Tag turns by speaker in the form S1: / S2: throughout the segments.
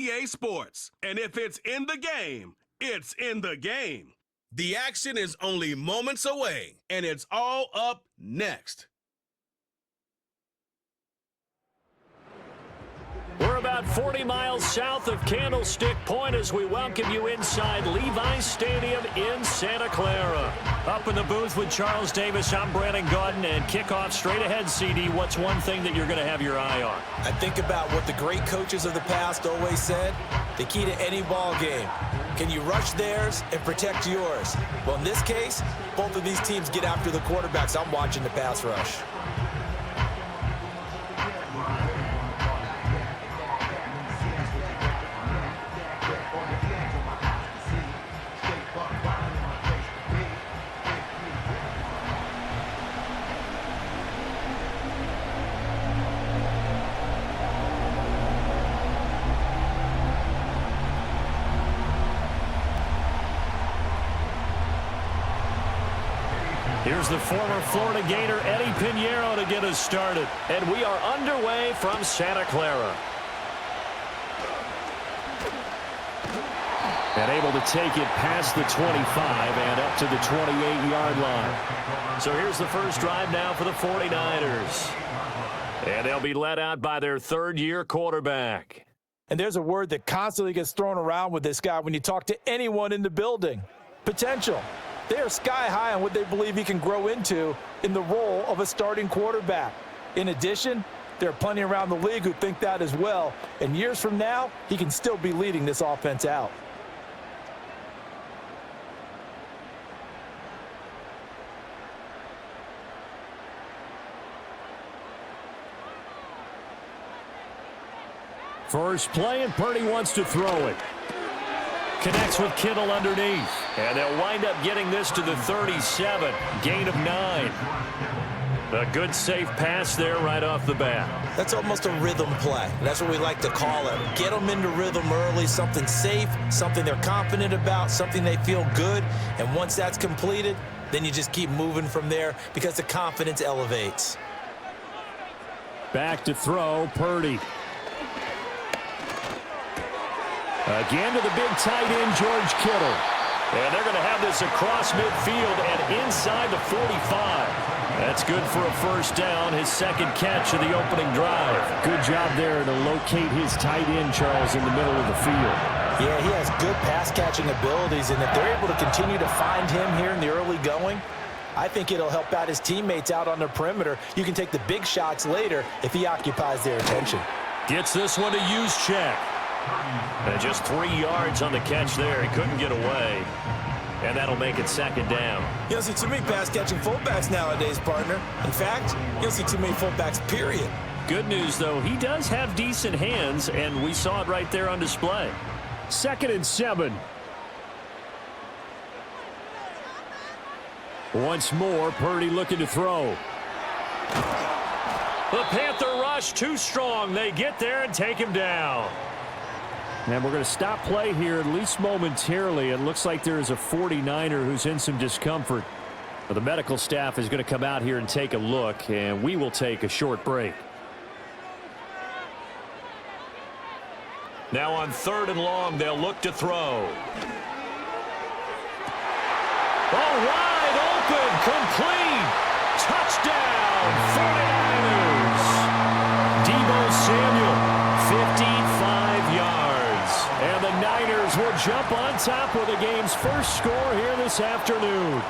S1: EA Sports. And if it's in the game, it's in the game. The action is only moments away, and it's all up next.
S2: We're about 40 miles south of Candlestick Point as we welcome you inside Levi's Stadium in Santa Clara. Up in the booth with Charles Davis, I'm Brandon Gaudin, and kickoff straight ahead, CD. What's one thing that you're going to have your eye on?
S3: I think about what the great coaches of the past always said. The key to any ball game. Can you rush theirs and protect yours? Well, in this case, both of these teams get after the quarterbacks. I'm watching the pass rush.
S2: Here's the former Florida Gator, Eddie Pinheiro, to get us started. And we are underway from Santa Clara. And able to take it past the 25 and up to the 28-yard line. So here's the first drive now for the 49ers. And they'll be led out by their third-year quarterback.
S3: And there's a word that constantly gets thrown around with this guy when you talk to anyone in the building. Potential. They are sky high on what they believe he can grow into in the role of a starting quarterback. In addition, there are plenty around the league who think that as well. And years from now, he can still be leading this offense out.
S2: First play, and Purdy wants to throw it. Connects with Kittle underneath. And they'll wind up getting this to the 37. Gain of 9. A good safe pass there right off the bat.
S3: That's almost a rhythm play. That's what we like to call it. Get them into rhythm early, something safe, something they're confident about, something they feel good. And once that's completed, then you just keep moving from there because the confidence elevates.
S2: Back to throw, Purdy. Again to the big tight end, George Kittle. And they're going to have this across midfield and inside the 45. That's good for a first down, his second catch of the opening drive. Good job there to locate his tight end, Charles, in the middle of the field.
S3: Yeah, he has good pass-catching abilities, and if they're able to continue to find him here in the early going, I think it'll help out his teammates out on the perimeter. You can take the big shots later if he occupies their attention.
S2: Gets this one to Juszczyk. And just 3 yards on the catch there. He couldn't get away. And that'll make it second down.
S3: You don't see too many pass-catching fullbacks nowadays, partner. In fact, you don't see too many fullbacks, period.
S2: Good news, though. He does have decent hands, and we saw it right there on display. 2nd and 7. Once more, Purdy looking to throw. The Panther rush too strong. They get there and take him down. And we're going to stop play here, at least momentarily. It looks like there is a 49er who's in some discomfort. But the medical staff is going to come out here and take a look, and we will take a short break. Now on 3rd and long, they'll look to throw. Oh, wide open, complete. Touchdown, 49ers. Deebo Samuel, 55 yards. And the Niners will jump on top with the game's first score here this afternoon.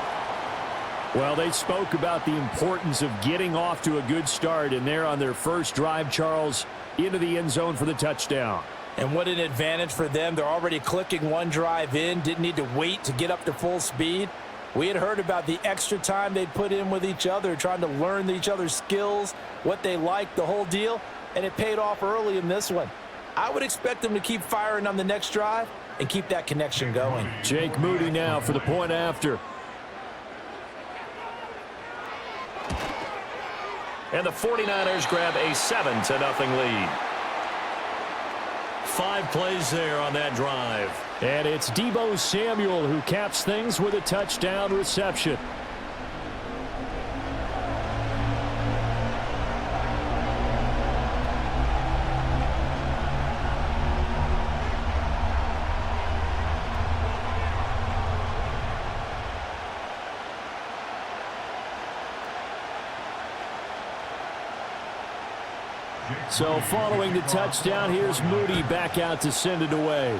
S2: Well, they spoke about the importance of getting off to a good start, and they're on their first drive, Charles, into the end zone for the touchdown.
S3: And what an advantage for them. They're already clicking one drive in, didn't need to wait to get up to full speed. We had heard about the extra time they'd put in with each other, trying to learn each other's skills, what they liked, the whole deal, and it paid off early in this one. I would expect them to keep firing on the next drive and keep that connection going.
S2: Jake Moody now for the point after. And the 49ers grab a 7-0 lead. 5 plays there on that drive. And it's Deebo Samuel who caps things with a touchdown reception. So following the touchdown, here's Moody back out to send it away.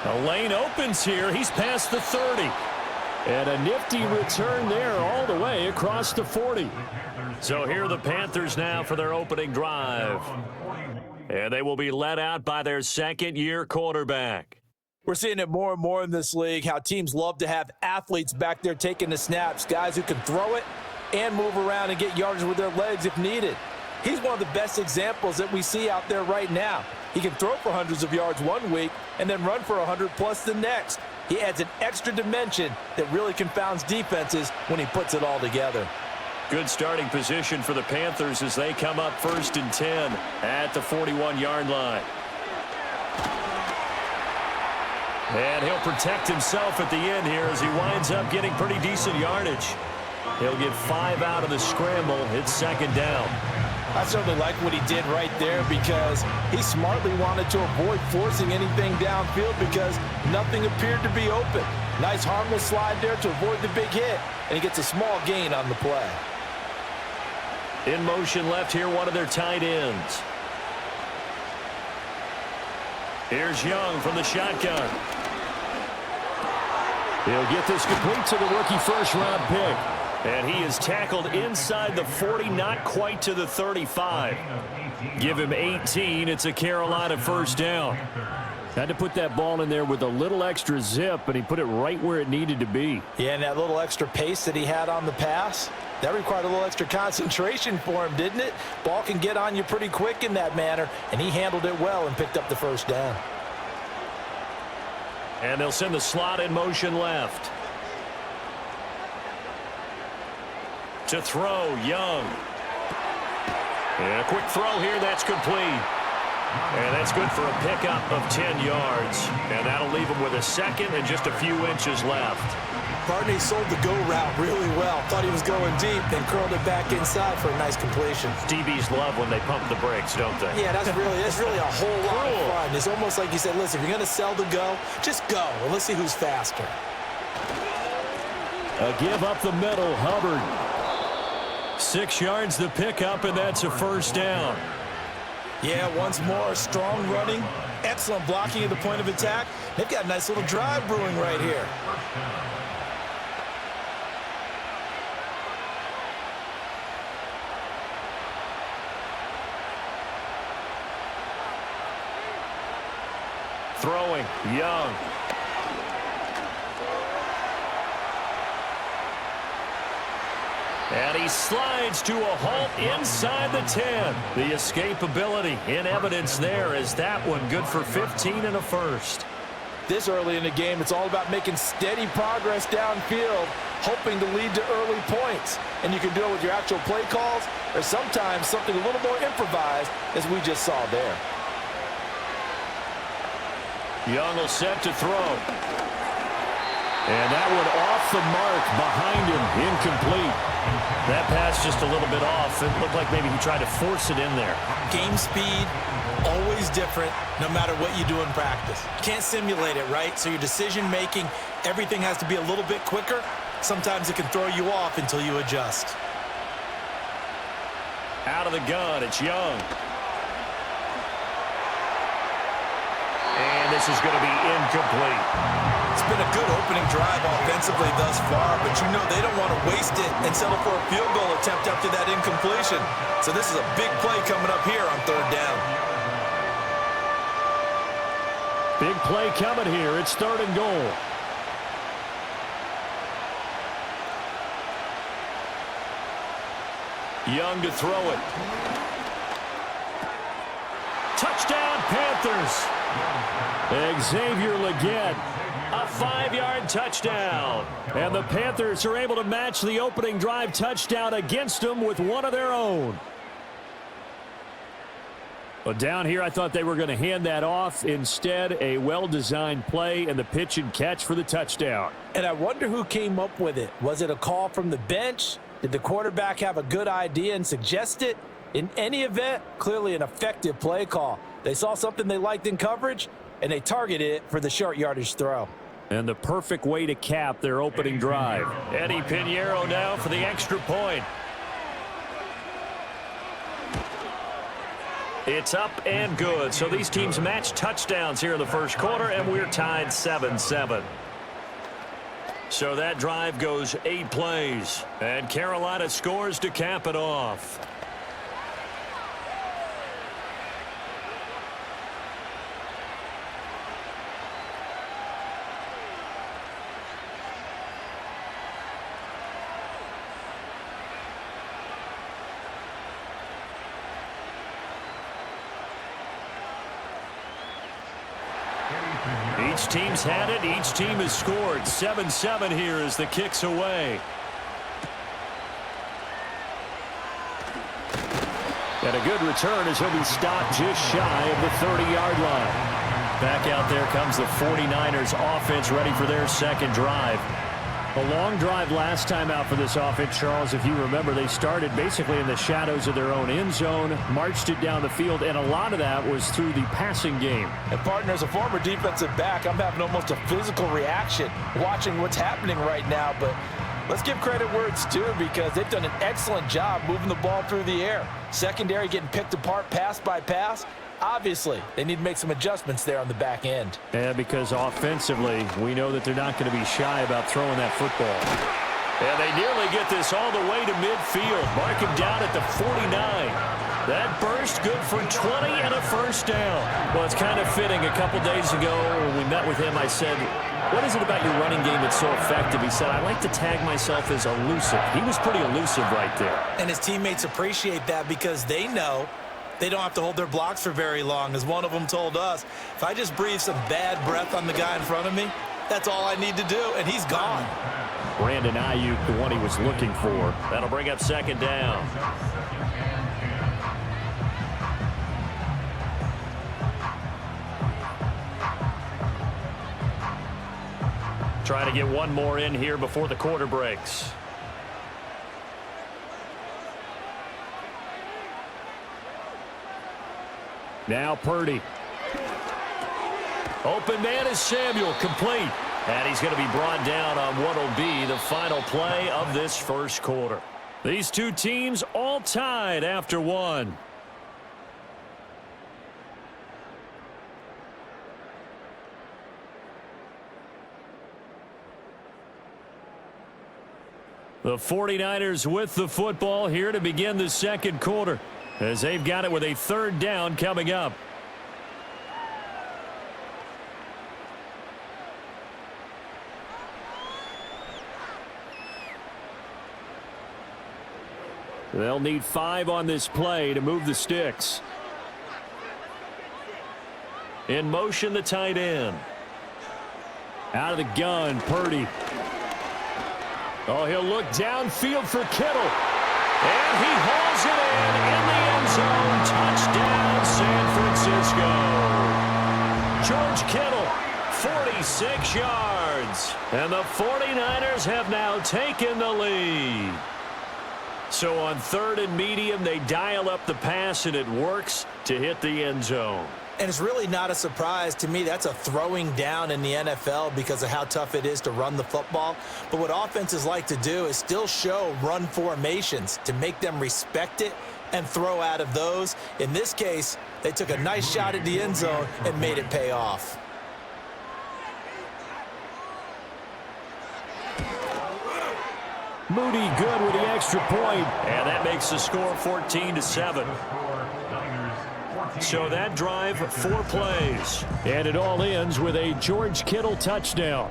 S2: A lane opens here. He's past the 30. And a nifty return there all the way across the 40. So here are the Panthers now for their opening drive. And they will be led out by their second-year quarterback.
S3: We're seeing it more and more in this league, how teams love to have athletes back there taking the snaps, guys who can throw it and move around and get yardage with their legs if needed. He's one of the best examples that we see out there right now. He can throw for hundreds of yards one week and then run for 100+ the next. He adds an extra dimension that really confounds defenses when he puts it all together.
S2: Good starting position for the Panthers as they come up 1st and 10 at the 41-yard line. And he'll protect himself at the end here as he winds up getting pretty decent yardage. He'll get 5 out of the scramble. It's 2nd down.
S3: I certainly like what he did right there because he smartly wanted to avoid forcing anything downfield because nothing appeared to be open. Nice harmless slide there to avoid the big hit, and he gets a small gain on the play.
S2: In motion left here, one of their tight ends. Here's Young from the shotgun. He'll get this complete to the rookie first-round pick. And he is tackled inside the 40, not quite to the 35. Give him 18. It's a Carolina 1st down. Had to put that ball in there with a little extra zip, but he put it right where it needed to be.
S3: Yeah, and that little extra pace that he had on the pass, that required a little extra concentration for him, didn't it? Ball can get on you pretty quick in that manner, and he handled it well and picked up the 1st down.
S2: And they'll send the slot in motion left. To throw, Young. And a quick throw here, that's complete. And that's good for a pickup of 10 yards. And that'll leave him with a 2nd and just a few inches left.
S3: Barney sold the go route really well. Thought he was going deep, then curled it back inside for a nice completion.
S2: DBs love when they pump the brakes, don't they?
S3: Yeah, that's really a whole lot of fun. It's almost like you said, listen, if you're going to sell the go, just go. And let's see who's faster.
S2: A give up the middle, Hubbard. 6 yards the pickup, and that's a 1st down.
S3: Yeah, once more, strong running, excellent blocking at the point of attack. They've got a nice little drive brewing right here.
S2: Throwing, Young. And he slides to a halt inside the 10. The escapability in evidence there is that one good for 15 and a 1st.
S3: This early in the game, it's all about making steady progress downfield, hoping to lead to early points. And you can do it with your actual play calls or sometimes something a little more improvised, as we just saw there.
S2: Young will set to throw. And that one off the mark behind him, incomplete. That pass just a little bit off. It looked like maybe he tried to force it in there.
S3: Game speed, always different, no matter what you do in practice. Can't simulate it, right? So your decision-making, everything has to be a little bit quicker. Sometimes it can throw you off until you adjust.
S2: Out of the gun, it's Young. And this is going to be incomplete.
S3: It's been a good opening drive offensively thus far, but you know they don't want to waste it and settle for a field goal attempt after that incompletion. So this is a big play coming up here on 3rd down.
S2: Big play coming here. It's 3rd and goal. Young to throw it. Touchdown, Panthers. Xavier Legette, a 5-yard touchdown. And the Panthers are able to match the opening drive touchdown against them with one of their own. But down here, I thought they were going to hand that off. Instead, a well-designed play and the pitch and catch for the touchdown.
S3: And I wonder who came up with it. Was it a call from the bench? Did the quarterback have a good idea and suggest it? In any event, clearly an effective play call. They saw something they liked in coverage, and they targeted it for the short yardage throw.
S2: And the perfect way to cap their opening drive. Eddie Pinheiro now for the extra point. It's up and good. So these teams match touchdowns here in the first quarter, and we're tied 7-7. So that drive goes 8 plays. And Carolina scores to cap it off. Each team's had it. Each team has scored. 7-7 here as the kick's away. And a good return as he'll be stopped just shy of the 30-yard line. Back out there comes the 49ers offense ready for their second drive. A long drive last time out for this offense, Charles. If you remember, they started basically in the shadows of their own end zone, marched it down the field, and a lot of that was through the passing game.
S3: And, partner, as a former defensive back, I'm having almost a physical reaction watching what's happening right now. But let's give credit where it's due because they've done an excellent job moving the ball through the air. Secondary getting picked apart pass by pass. Obviously, they need to make some adjustments there on the back end.
S2: Yeah, because offensively, we know that they're not going to be shy about throwing that football. And they nearly get this all the way to midfield. Mark him down at the 49. That burst good for 20 and a first down. Well, it's kind of fitting. A couple days ago when we met with him, I said, what is it about your running game that's so effective? He said, I like to tag myself as elusive. He was pretty elusive right there.
S3: And his teammates appreciate that because they know they don't have to hold their blocks for very long. As one of them told us, if I just breathe some bad breath on the guy in front of me, that's all I need to do, and he's gone.
S2: Brandon Ayuk, the one he was looking for. That'll bring up second down. Trying to get one more in here before the quarter breaks. Now Purdy. Open man is Samuel, complete. And he's going to be brought down on what will be the final play of this first quarter. These two teams all tied after one. The 49ers with the football here to begin the second quarter, as they've got it with a third down coming up. They'll need 5 on this play to move the sticks. In motion, the tight end. Out of the gun, Purdy. Oh, he'll look downfield for Kittle. And he hauls it in the end zone. Touchdown, San Francisco. George Kittle, 46 yards. And the 49ers have now taken the lead. So on third and medium, they dial up the pass, and it works to hit the end zone.
S3: And it's really not a surprise to me. That's a throwing down in the NFL because of how tough it is to run the football. But what offenses like to do is still show run formations to make them respect it and throw out of those. In this case, they took a nice shot at the end zone and made it pay off.
S2: Moody good with the extra point. And that makes the score 14-7. So that drive, 4 plays. And it all ends with a George Kittle touchdown.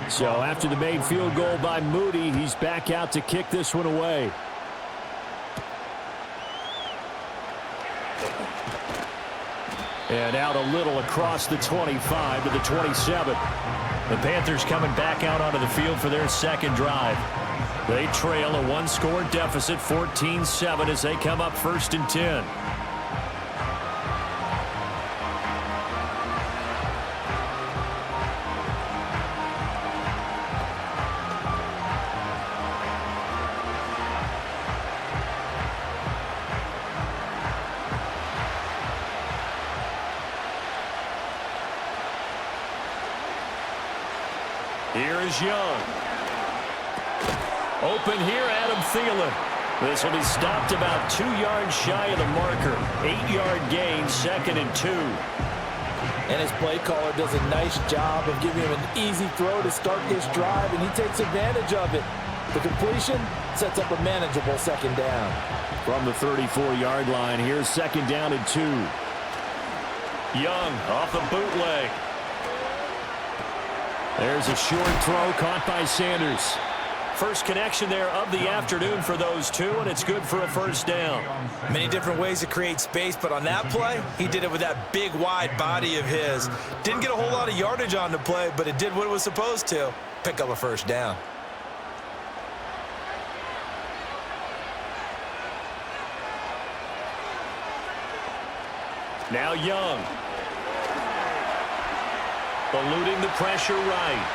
S2: So after the made field goal by Moody, he's back out to kick this one away. And out a little across the 25 to the 27. The Panthers coming back out onto the field for their second drive. They trail a 1-score deficit, 14-7, as they come up 1st and 10. is Young. Open here, Adam Thielen. This will be stopped about 2 yards shy of the marker. 8-yard gain, 2nd and 2.
S3: And his play caller does a nice job of giving him an easy throw to start this drive, and he takes advantage of it. The completion sets up a manageable 2nd down.
S2: From the 34-yard line, here's 2nd down and 2. Young off the bootleg. There's a short throw caught by Sanders. First connection there of the afternoon for those two, and it's good for a 1st down.
S3: Many different ways to create space, but on that play, he did it with that big, wide body of his. Didn't get a whole lot of yardage on the play, but it did what it was supposed to, pick up a 1st down.
S2: Now Young. Eluding the pressure right.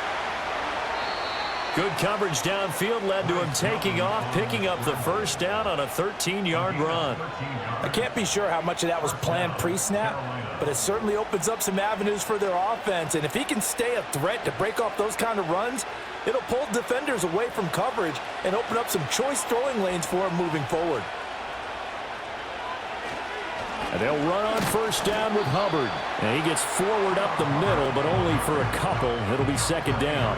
S2: Good coverage downfield led to him taking off, picking up the 1st down on a 13-yard run.
S3: I can't be sure how much of that was planned pre-snap, but it certainly opens up some avenues for their offense. And if he can stay a threat to break off those kind of runs, it'll pull defenders away from coverage and open up some choice throwing lanes for him moving forward.
S2: And they'll run on 1st down with Hubbard. And he gets forward up the middle, but only for a couple. It'll be 2nd down.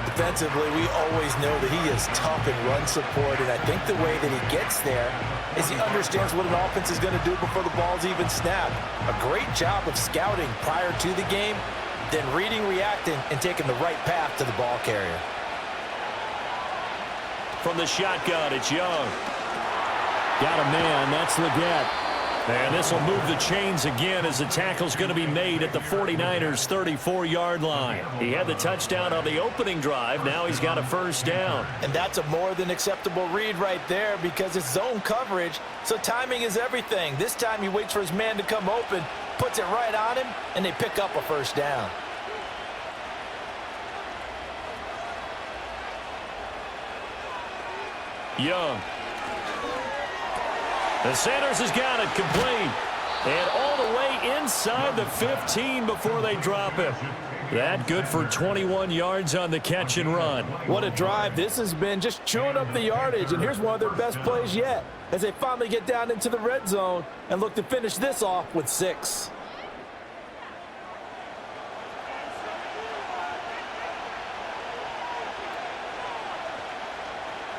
S3: Defensively, we always know that he is tough in run support, and I think the way that he gets there is he understands what an offense is going to do before the ball's even snapped. A great job of scouting prior to the game, then reading, reacting, and taking the right path to the ball carrier.
S2: From the shotgun, it's Young. Got a man, that's Leggett. And this will move the chains again as the tackle's going to be made at the 49ers' 34-yard line. He had the touchdown on the opening drive. Now he's got a 1st down.
S3: And that's a more than acceptable read right there because it's zone coverage, so timing is everything. This time he waits for his man to come open, puts it right on him, and they pick up a 1st down.
S2: Young. And Sanders has got it complete. And all the way inside the 15 before they drop him. That good for 21 yards on the catch and run.
S3: What a drive this has been, just chewing up the yardage. And here's one of their best plays yet as they finally get down into the red zone and look to finish this off with 6.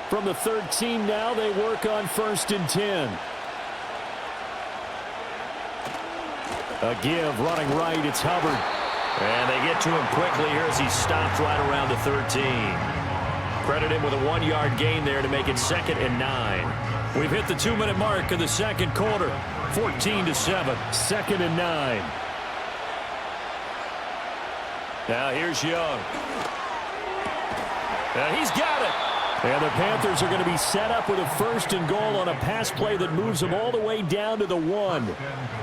S2: From the 13 now, they work on 1st and 10. A give, running right, it's Hubbard. And they get to him quickly here as he stopped right around the 13. Credit him with a 1-yard gain there to make it 2nd and 9. We've hit the 2-minute mark of the 2nd quarter. 14-7, 2nd and 9. Now here's Young. And he's got it. And the Panthers are going to be set up with a 1st and goal on a pass play that moves them all the way down to the 1.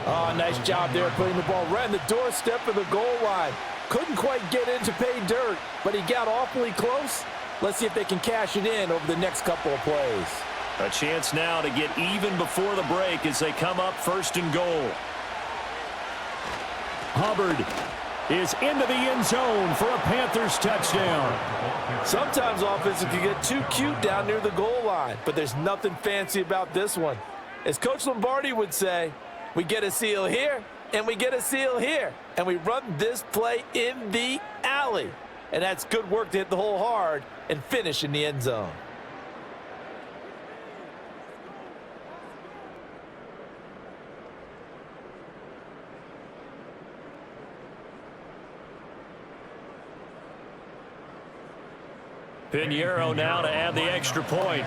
S3: Oh, nice job there putting the ball right on the doorstep of the goal line. Couldn't quite get in to pay dirt, but he got awfully close. Let's see if they can cash it in over the next couple of plays.
S2: A chance now to get even before the break as they come up 1st and goal. Hubbard is into the end zone for a Panthers touchdown.
S3: Sometimes offenses can get too cute down near the goal line, but there's nothing fancy about this one. As Coach Lombardi would say, we get a seal here, and we get a seal here, and we run this play in the alley. And that's good work to hit the hole hard and finish in the end zone.
S2: Pinheiro now to add the extra point.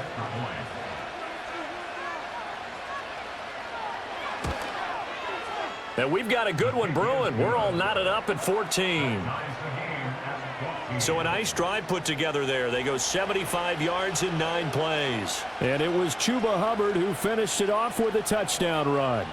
S2: And we've got a good one brewing. We're all knotted up at 14. So a nice drive put together there. They go 75 yards in 9 plays. And it was Chuba Hubbard who finished it off with a touchdown run.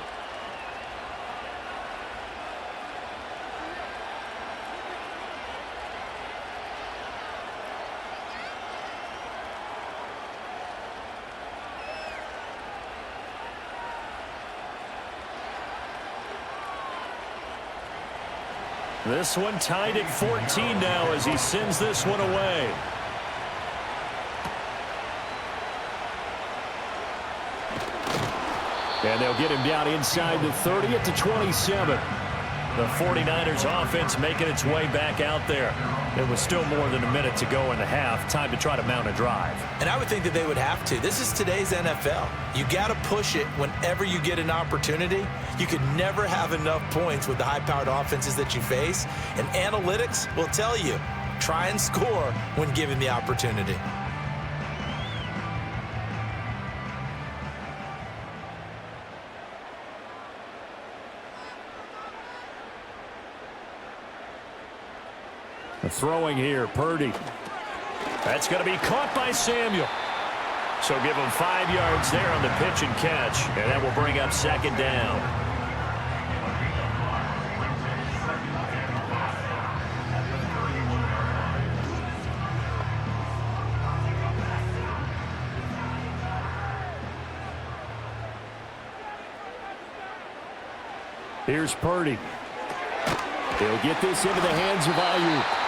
S2: This one tied at 14 now as he sends this one away. And they'll get him down inside the 30 at the 27. The 49ers offense making its way back out there. There was still more than a minute to go in the half. Time to try to mount a drive.
S3: And I would think that they would have to. This is today's NFL. You got to push it whenever you get an opportunity. You could never have enough points with the high-powered offenses that you face. And analytics will tell you, try and score when given the opportunity.
S2: Throwing here, Purdy. That's going to be caught by Samuel. So give him 5 yards there on the pitch and catch, and that will bring up second down. Here's Purdy. He'll get this into the hands of Ayuk.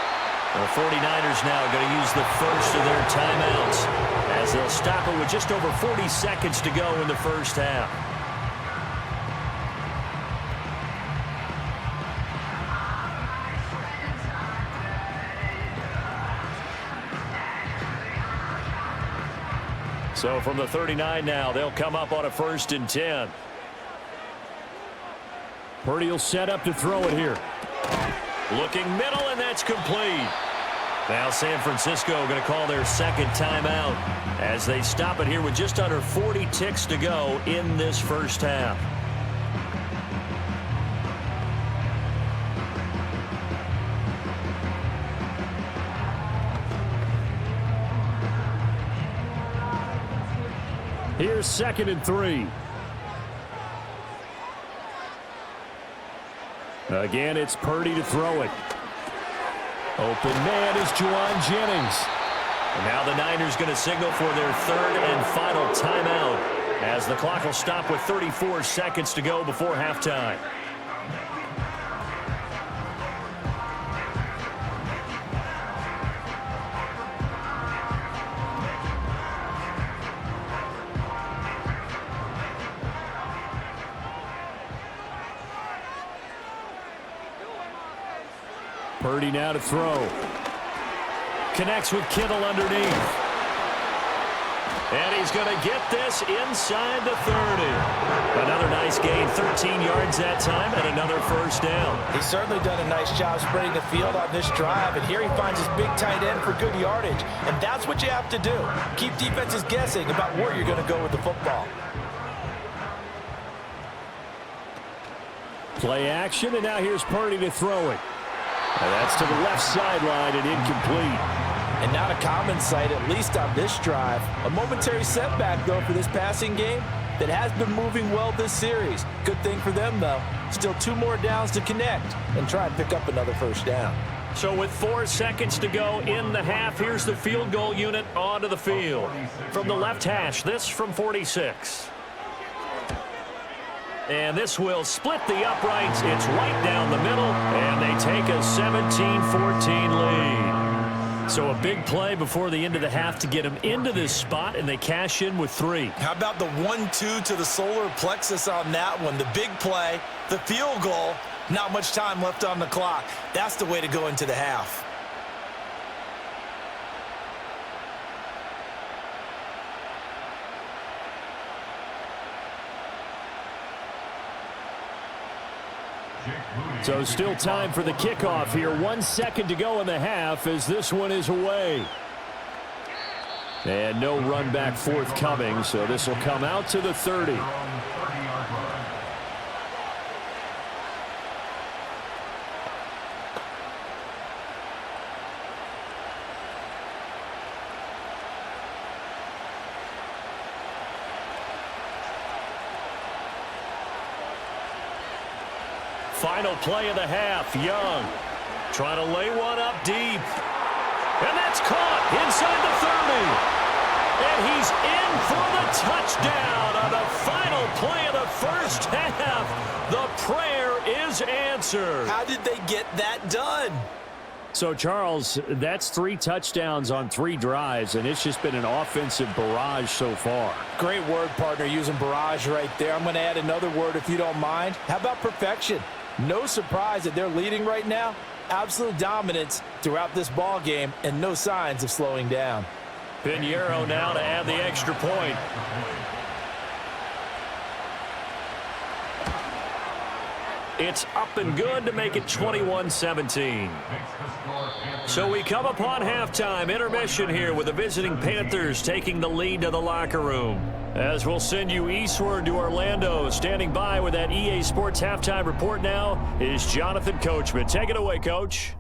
S2: The 49ers now going to use the first of their timeouts as they'll stop it with just over 40 seconds to go in the first half. So from the 39 now, they'll come up on a 1st and 10. Purdy will set up to throw it here. Looking middle, and that's complete. Now San Francisco going to call their second timeout as they stop it here with just under 40 ticks to go in this first half. Here's 2nd and 3. Again, it's Purdy to throw it. Open man is Juwan Jennings. And now the Niners going to signal for their 3rd and final timeout as the clock will stop with 34 seconds to go before halftime. Purdy now to throw. Connects with Kittle underneath. And he's going to get this inside the 30. Another nice gain, 13 yards that time, and another first down.
S3: He's certainly done a nice job spreading the field on this drive, and here he finds his big tight end for good yardage. And that's what you have to do. Keep defenses guessing about where you're going to go with the football.
S2: Play action, and now here's Purdy to throw it. And that's to the left sideline and incomplete.
S3: And not a common sight, at least on this drive. A momentary setback, though, for this passing game that has been moving well this series. Good thing for them, though. Still 2 more downs to connect and try and pick up another first down.
S2: So with 4 seconds to go in the half, here's the field goal unit onto the field. From the left hash, this from 46. And this will split the uprights. It's right down the middle, and they take a 17-14 lead. So a big play before the end of the half to get them into this spot, and they cash in with 3.
S3: How about the 1-2 to the solar plexus on that one? The big play, the field goal, not much time left on the clock. That's the way to go into the half.
S2: So still time for the kickoff here. 1 second to go in the half as this one is away. And no run back forthcoming, so this will come out to the 30. Final play of the half. Young trying to lay one up deep. And that's caught inside the 30. And he's in for the touchdown on the final play of the first half. The prayer is answered.
S3: How did they get that done?
S2: So, Charles, that's 3 touchdowns on 3 drives, and it's just been an offensive barrage so far.
S3: Great word, partner, using barrage right there. I'm going to add another word if you don't mind. How about perfection? No surprise that they're leading right now. Absolute dominance throughout this ball game and no signs of slowing down.
S2: Pinheiro now to add the extra point. It's up and good to make it 21-17. So we come upon halftime intermission here with the visiting Panthers taking the lead to the locker room. As we'll send you eastward to Orlando, standing by with that EA Sports halftime report now is Jonathan Coachman. Take it away, Coach.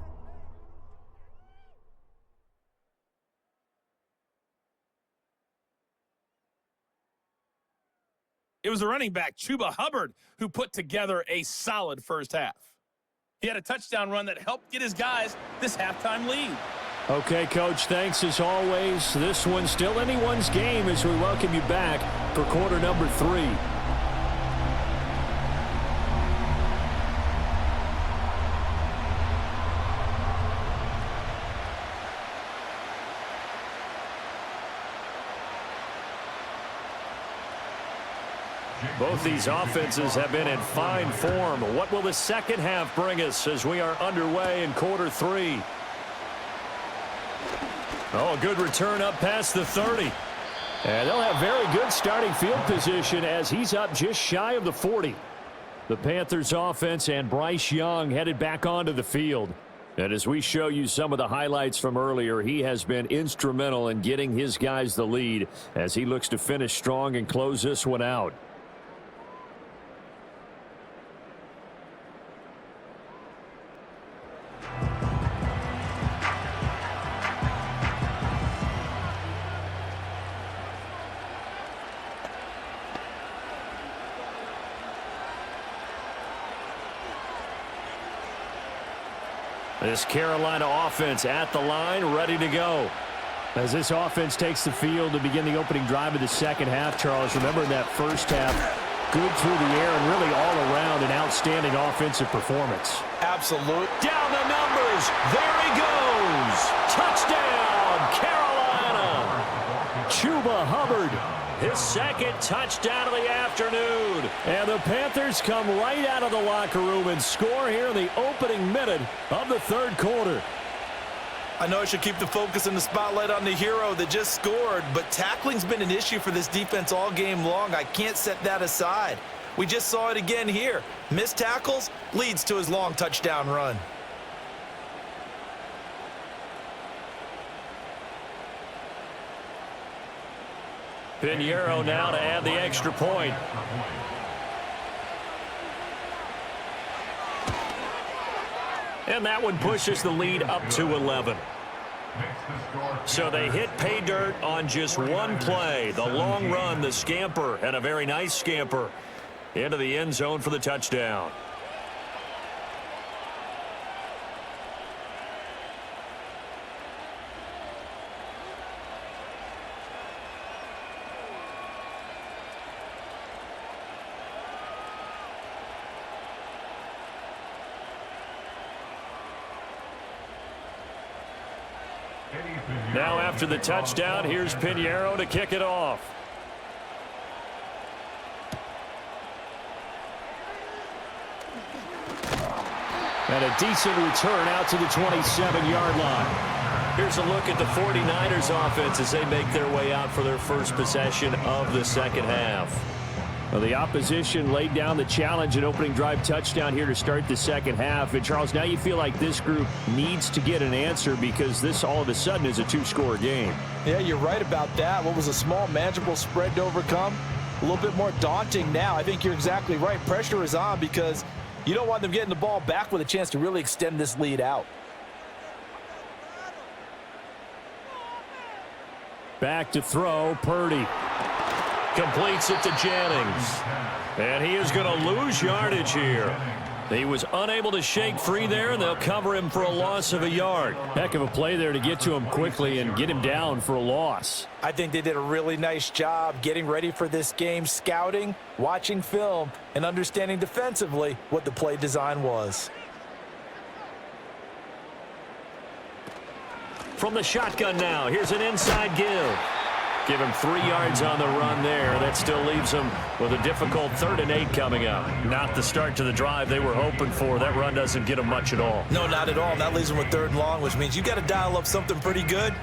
S4: It was the running back, Chuba Hubbard, who put together a solid first half. He had a touchdown run that helped get his guys this halftime lead.
S2: Okay, Coach, thanks as always. This one's still anyone's game as we welcome you back for quarter number 3. Both these offenses have been in fine form. What will the second half bring us as we are underway in quarter 3? Oh, a good return up past the 30. And they'll have very good starting field position as he's up just shy of the 40. The Panthers offense and Bryce Young headed back onto the field. And as we show you some of the highlights from earlier, he has been instrumental in getting his guys the lead as he looks to finish strong and close this one out. This Carolina offense at the line, ready to go. As this offense takes the field to begin the opening drive of the second half, Charles, remember in that first half, good through the air and really all around an outstanding offensive performance.
S3: Absolute.
S2: Down the numbers. There he goes. Touchdown, Carolina. Chuba Hubbard. His second touchdown of the afternoon. And the Panthers come right out of the locker room and score here in the opening minute of the third quarter.
S3: I know I should keep the focus and the spotlight on the hero that just scored, but tackling's been an issue for this defense all game long. I can't set that aside. We just saw it again here. Missed tackles leads to his long touchdown run.
S2: Pinheiro now to add the extra point. And that one pushes the lead up to 11. So they hit pay dirt on just one play. The long run, the scamper, and a very nice scamper into the end zone for the touchdown. Now after the touchdown, here's Pinheiro to kick it off. And a decent return out to the 27-yard line. Here's a look at the 49ers offense as they make their way out for their first possession of the second half. Well, the opposition laid down the challenge, an opening drive touchdown here to start the second half. And, Charles, now you feel like this group needs to get an answer because this all of a sudden is a 2-score game.
S3: Yeah, you're right about that. What was a small, manageable spread to overcome? A little bit more daunting now. I think you're exactly right. Pressure is on because you don't want them getting the ball back with a chance to really extend this lead out.
S2: Back to throw, Purdy. Completes it to Jennings. And he is going to lose yardage here. He was unable to shake free there, and they'll cover him for a loss of a yard. Heck of a play there to get to him quickly and get him down for a loss.
S3: I think they did a really nice job getting ready for this game, scouting, watching film, and understanding defensively what the play design was.
S2: From the shotgun now, here's an inside give. Give him 3 yards on the run there. That still leaves him with a difficult 3rd and 8 coming up. Not the start to the drive they were hoping for. That run doesn't get them much at all.
S3: No, not at all. And that leaves them with 3rd and long, which means you got to dial up something pretty good.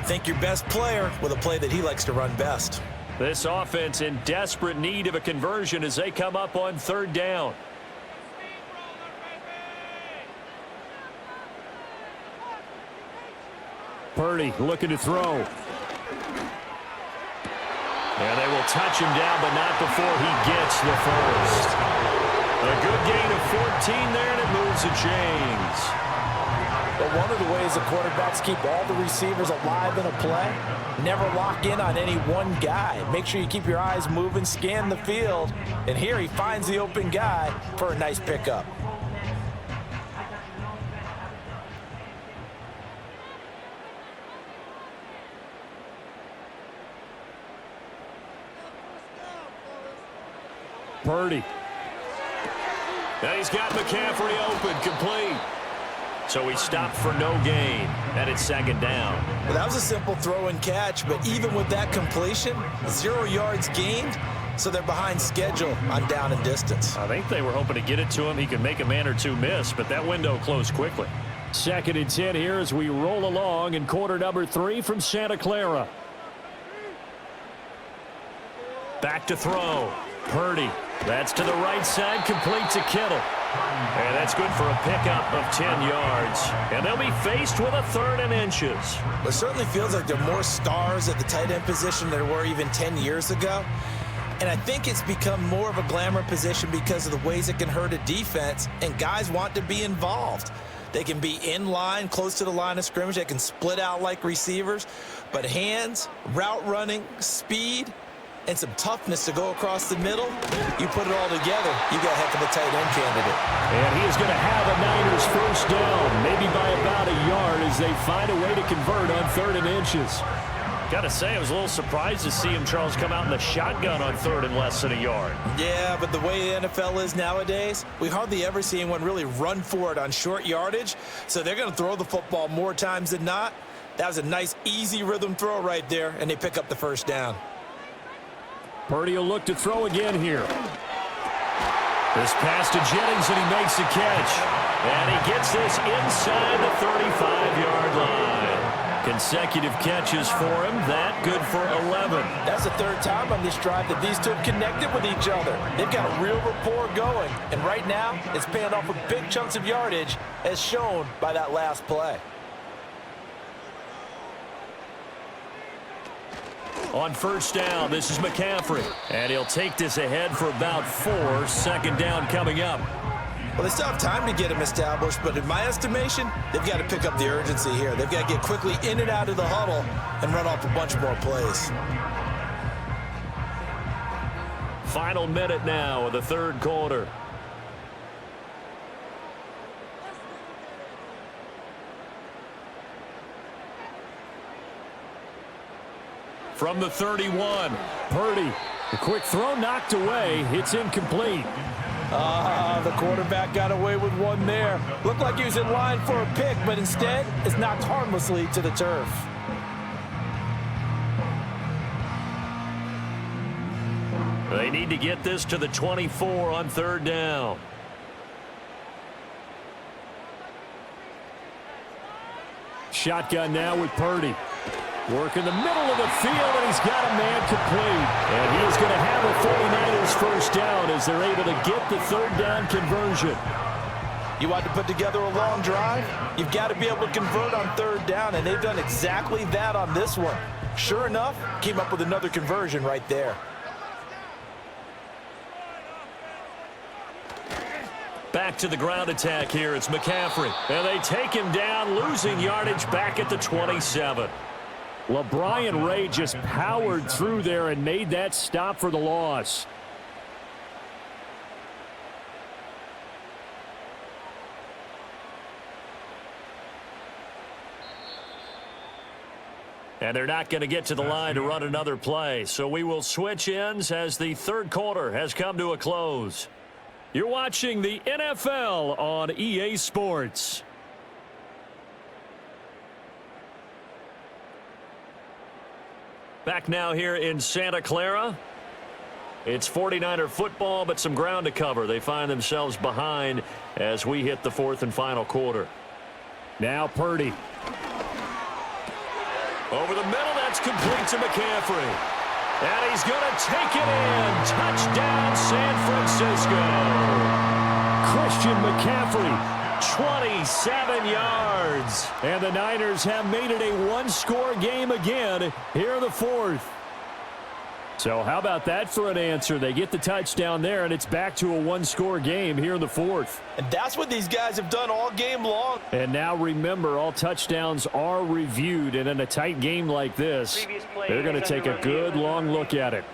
S3: Think your best player with a play that he likes to run best.
S2: This offense in desperate need of a conversion as they come up on 3rd down. Purdy looking to throw. And they will touch him down, but not before he gets the first. A good gain of 14 there, and it moves the chains.
S3: But one of the ways the quarterbacks keep all the receivers alive in a play, never lock in on any one guy. Make sure you keep your eyes moving, scan the field. And here he finds the open guy for a nice pickup.
S2: Purdy. And he's got McCaffrey open, complete. So he stopped for no gain, and it's 2nd down.
S3: Well, that was a simple throw and catch, but even with that completion, 0 yards gained, so they're behind schedule on down and distance.
S2: I think they were hoping to get it to him. He could make a man or two miss, but that window closed quickly. 2nd and 10 here as we roll along in quarter number 3 from Santa Clara. Back to throw. Purdy. That's to the right side, complete to Kittle. And that's good for a pickup of 10 yards. And they'll be faced with a 3rd and inches.
S3: Well, it certainly feels like there are more stars at the tight end position than there were even 10 years ago. And I think it's become more of a glamour position because of the ways it can hurt a defense, and guys want to be involved. They can be in line, close to the line of scrimmage. They can split out like receivers. But hands, route running, speed, and some toughness to go across the middle, you put it all together, you got a heck of a tight end candidate.
S2: And he is going to have a Niners first down, maybe by about a yard as they find a way to convert on 3rd and inches. Got to say, I was a little surprised to see him, Charles, come out in the shotgun on 3rd and less than a yard.
S3: Yeah, but the way the NFL is nowadays, we hardly ever see anyone really run for it on short yardage, so they're going to throw the football more times than not. That was a nice, easy rhythm throw right there, and they pick up the first down.
S2: Purdy will look to throw again here. This pass to Jennings, and he makes the catch. And he gets this inside the 35-yard line. Consecutive catches for him. That good for 11.
S3: That's the 3rd time on this drive that these two have connected with each other. They've got a real rapport going. And right now, it's paying off with big chunks of yardage, as shown by that last play.
S2: On first down, this is McCaffrey. And he'll take this ahead for about 4. 2nd down coming up.
S3: Well, they still have time to get him established, but in my estimation, they've got to pick up the urgency here. They've got to get quickly in and out of the huddle and run off a bunch more plays.
S2: Final minute now of the 3rd quarter. From the 31, Purdy. The quick throw knocked away. It's incomplete.
S3: The quarterback got away with one there. Looked like he was in line for a pick, but instead, it's knocked harmlessly to the turf.
S2: They need to get this to the 24 on 3rd down. Shotgun now with Purdy. Work in the middle of the field, and he's got a man complete. And he is going to have a 49ers first down as they're able to get the 3rd down conversion.
S3: You want to put together a long drive? You've got to be able to convert on 3rd down, and they've done exactly that on this one. Sure enough, came up with another conversion right there.
S2: Back to the ground attack here. It's McCaffrey. And they take him down, losing yardage back at the 27. LeBron Ray just powered through there and made that stop for the loss. And they're not going to get to the line to run another play. So we will switch ends as the third quarter has come to a close. You're watching the NFL on EA Sports. Back now here in Santa Clara. It's 49er football, but some ground to cover. They find themselves behind as we hit the fourth and final quarter.
S3: Now Purdy.
S2: Over the middle, that's complete to McCaffrey. And he's going to take it in. Touchdown, San Francisco. Christian McCaffrey, 27 yards. And the Niners have made it a one-score game again here in the fourth. So how about that for an answer? They get the touchdown there, and it's back to a one-score game here in the fourth.
S3: And that's what these guys have done all game long.
S2: And now remember, all touchdowns are reviewed, and in a tight game like this, they're going to take a good long look at it.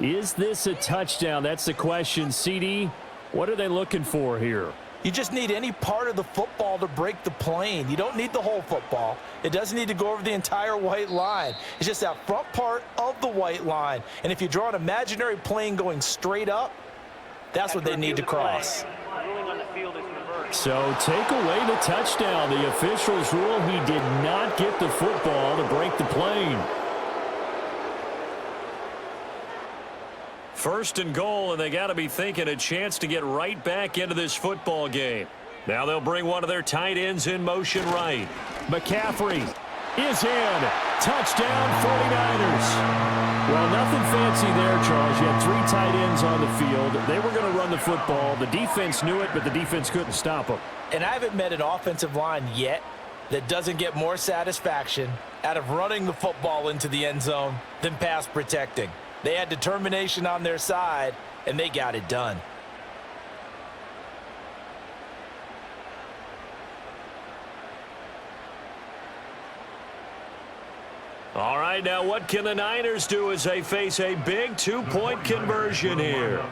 S2: Is this a touchdown? That's the question. CD, what are they looking for here?
S3: You just need any part of the football to break the plane. You don't need the whole football. It doesn't need to go over the entire white line. It's just that front part of the white line. And if you draw an imaginary plane going straight up, that's what they need to cross.
S2: So take away the touchdown. The officials rule he did not get the football to break the plane. First and goal, and they got to be thinking a chance to get right back into this football game. Now they'll bring one of their tight ends in motion right. McCaffrey is in. Touchdown, 49ers. Well, nothing fancy there, Charles. You had three tight ends on the field. They were going to run the football. The defense knew it, but the defense couldn't stop them.
S3: And I haven't met an offensive line yet that doesn't get more satisfaction out of running the football into the end zone than pass protecting. They had determination on their side, and they got it done.
S2: All right, now what can the Niners do as they face a big two-point conversion here?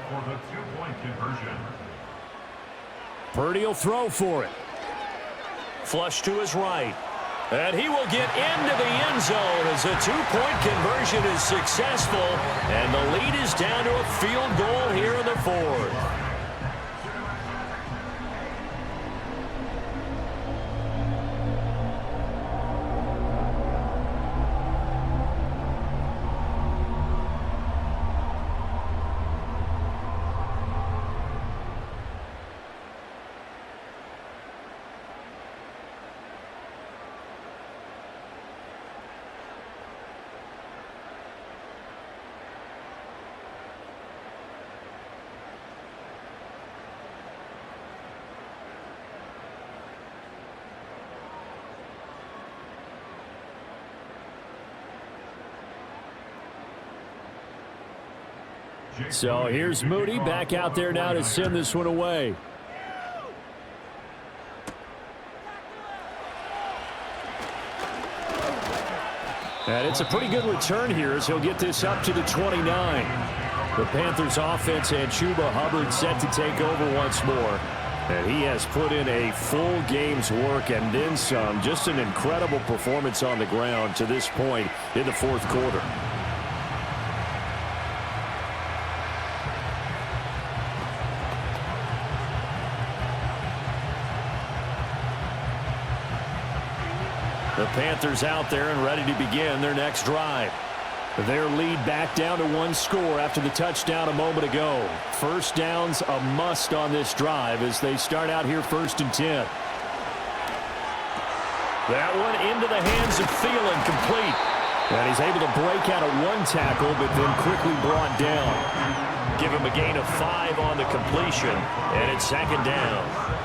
S2: Purdy will throw for it. Flush to his right. And he will get into the end zone as a two-point conversion is successful. And the lead is down to a field goal here in the fourth. So here's Moody back out there now to send this one away. And it's a pretty good return here as he'll get this up to the 29. The Panthers offense and Chuba Hubbard set to take over once more. And he has put in a full game's work and then some. Just an incredible performance on the ground to this point in the fourth quarter. The Panthers out there and ready to begin their next drive. Their lead back down to one score after the touchdown a moment ago. First down's a must on this drive as they start out here 1st and 10. That one into the hands of Thielen, complete. And he's able to break out of one tackle, but then quickly brought down. Give him a gain of 5 on the completion, and it's 2nd down.